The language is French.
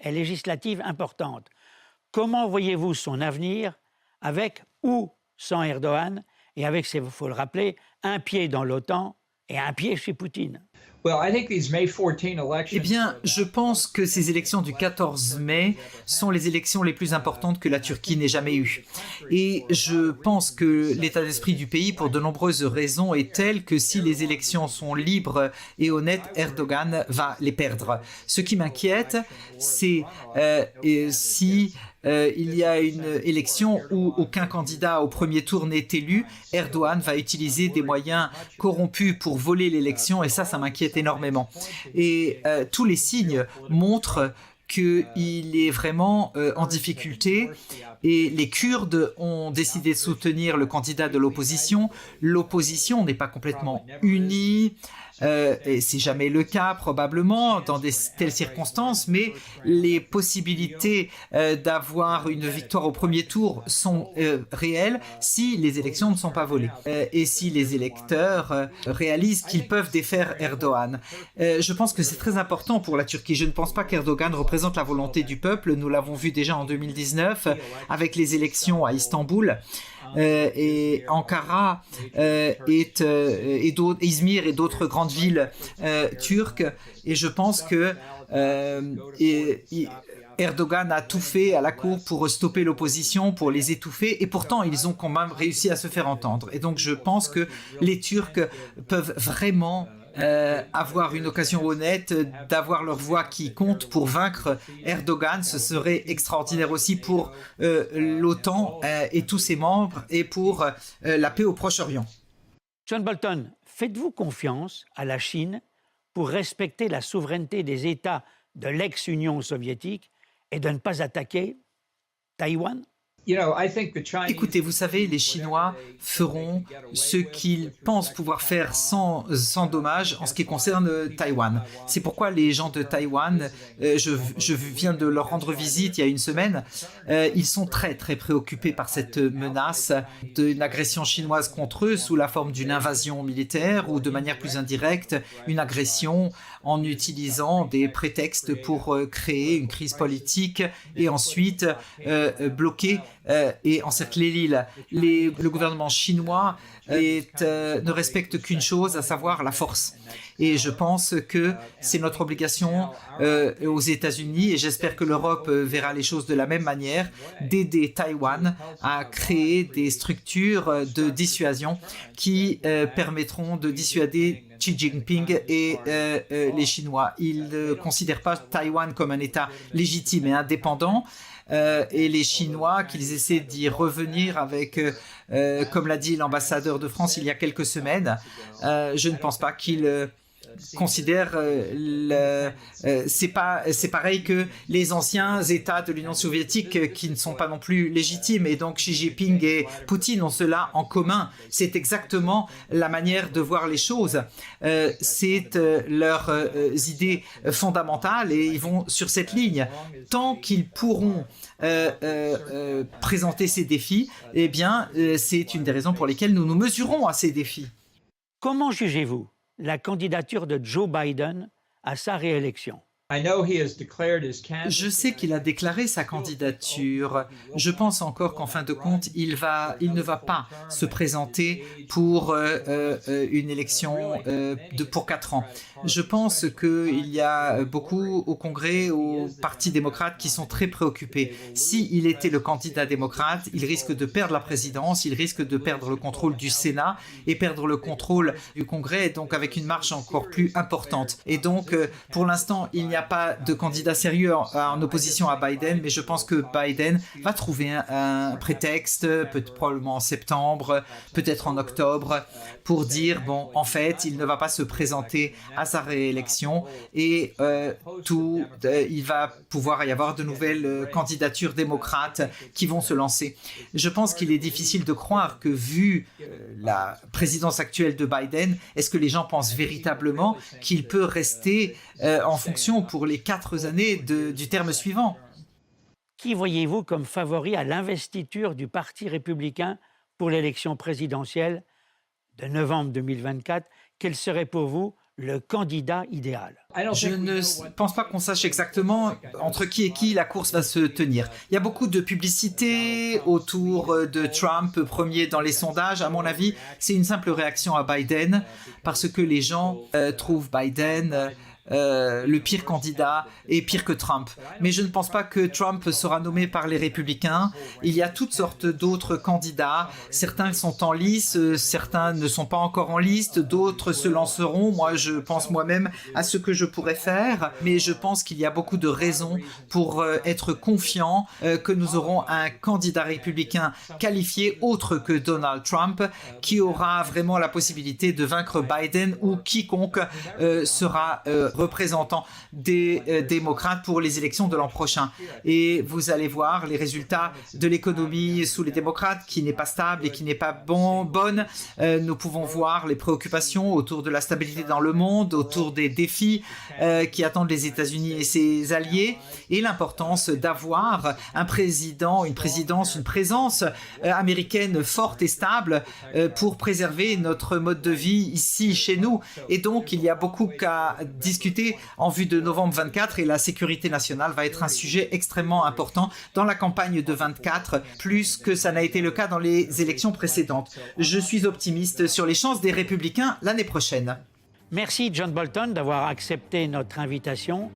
et législatives importantes. Comment voyez-vous son avenir avec ou sans Erdogan et avec, il faut le rappeler, un pied dans l'OTAN et un pied chez Poutine? Eh bien, je pense que ces élections du 14 mai sont les élections les plus importantes que la Turquie n'ait jamais eues. Et je pense que l'état d'esprit du pays, pour de nombreuses raisons, est tel que si les élections sont libres et honnêtes, Erdogan va les perdre. Ce qui m'inquiète, c'est si il y a une élection où aucun candidat au premier tour n'est élu, Erdogan va utiliser des moyens corrompus pour voler l'élection et ça m'inquiète énormément. Et tous les signes montrent qu'il est vraiment en difficulté et les Kurdes ont décidé de soutenir le candidat de l'opposition. L'opposition n'est pas complètement unie. Et c'est jamais le cas probablement dans telles circonstances, mais les possibilités d'avoir une victoire au premier tour sont réelles si les élections ne sont pas volées et si les électeurs réalisent qu'ils peuvent défaire Erdogan. Je pense que c'est très important pour la Turquie. Je ne pense pas qu'Erdogan représente la volonté du peuple. Nous l'avons vu déjà en 2019 avec les élections à Istanbul. Et Ankara et Izmir et d'autres grandes villes turques. Et je pense que Erdogan a tout fait à la cour pour stopper l'opposition, pour les étouffer, et pourtant ils ont quand même réussi à se faire entendre. Et donc je pense que les Turcs peuvent vraiment avoir une occasion honnête d'avoir leur voix qui compte pour vaincre Erdogan. Ce serait extraordinaire aussi pour l'OTAN et tous ses membres et pour la paix au Proche-Orient. John Bolton, faites-vous confiance à la Chine pour respecter la souveraineté des États de l'ex-Union soviétique et de ne pas attaquer Taïwan? Écoutez, vous savez, les Chinois feront ce qu'ils pensent pouvoir faire sans dommage en ce qui concerne Taïwan. C'est pourquoi les gens de Taïwan, je viens de leur rendre visite il y a une semaine, ils sont très très préoccupés par cette menace d'une agression chinoise contre eux sous la forme d'une invasion militaire ou de manière plus indirecte, une agression en utilisant des prétextes pour créer une crise politique et ensuite bloquer et encercler l'île. Le gouvernement chinois ne respecte qu'une chose, à savoir la force. Et je pense que c'est notre obligation aux États-Unis, et j'espère que l'Europe verra les choses de la même manière, d'aider Taïwan à créer des structures de dissuasion qui permettront de dissuader Xi Jinping et les Chinois. Ils ne considèrent pas Taïwan comme un État légitime et indépendant. Et les Chinois, qu'ils essaient d'y revenir avec, comme l'a dit l'ambassadeur de France il y a quelques semaines, je ne pense pas qu'ils considèrent c'est pareil que les anciens États de l'Union soviétique qui ne sont pas non plus légitimes, et donc Xi Jinping et Poutine ont cela en commun. C'est exactement la manière de voir les choses. C'est leurs idées fondamentales et ils vont sur cette ligne. Tant qu'ils pourront présenter ces défis, eh bien, c'est une des raisons pour lesquelles nous nous mesurons à ces défis. Comment jugez-vous la candidature de Joe Biden à sa réélection? Je sais qu'il a déclaré sa candidature. Je pense encore qu'en fin de compte, il ne va pas se présenter pour une élection pour 4 ans. Je pense qu'il y a beaucoup au Congrès, au Parti démocrate, qui sont très préoccupés. S'il était le candidat démocrate, il risque de perdre la présidence, il risque de perdre le contrôle du Sénat et perdre le contrôle du Congrès, donc avec une marge encore plus importante. Et donc, pour l'instant, il n'y a pas de candidat sérieux en opposition à Biden, mais je pense que Biden va trouver un prétexte, peut-être probablement en septembre, peut-être en octobre, pour dire, bon, en fait, il ne va pas se présenter à sa réélection et il va pouvoir y avoir de nouvelles candidatures démocrates qui vont se lancer. Je pense qu'il est difficile de croire que, vu la présidence actuelle de Biden, est-ce que les gens pensent véritablement qu'il peut rester en fonction pour les 4 années du terme suivant? Qui voyez-vous comme favori à l'investiture du Parti républicain pour l'élection présidentielle de novembre 2024? Quel serait pour vous le candidat idéal? Je ne pense pas qu'on sache exactement entre qui et qui la course va se tenir. Il y a beaucoup de publicité autour de Trump, premier dans les sondages. À mon avis, c'est une simple réaction à Biden parce que les gens trouvent Biden le pire candidat et pire que Trump. Mais je ne pense pas que Trump sera nommé par les républicains. Il y a toutes sortes d'autres candidats. Certains sont en lice, certains ne sont pas encore en liste, d'autres se lanceront. Moi, je pense moi-même à ce que je pourrais faire, mais je pense qu'il y a beaucoup de raisons pour être confiant que nous aurons un candidat républicain qualifié autre que Donald Trump qui aura vraiment la possibilité de vaincre Biden ou quiconque sera représentant des démocrates pour les élections de l'an prochain. Et vous allez voir les résultats de l'économie sous les démocrates qui n'est pas stable et qui n'est pas bonne. Nous pouvons voir les préoccupations autour de la stabilité dans le monde, autour des défis qui attendent les États-Unis et ses alliés et l'importance d'avoir un président, une présidence, une présence américaine forte et stable pour préserver notre mode de vie ici chez nous. Et donc, il y a beaucoup qu'à discuter en vue de novembre 24 et la sécurité nationale va être un sujet extrêmement important dans la campagne de 24, plus que ça n'a été le cas dans les élections précédentes. Je suis optimiste sur les chances des républicains l'année prochaine. Merci John Bolton d'avoir accepté notre invitation.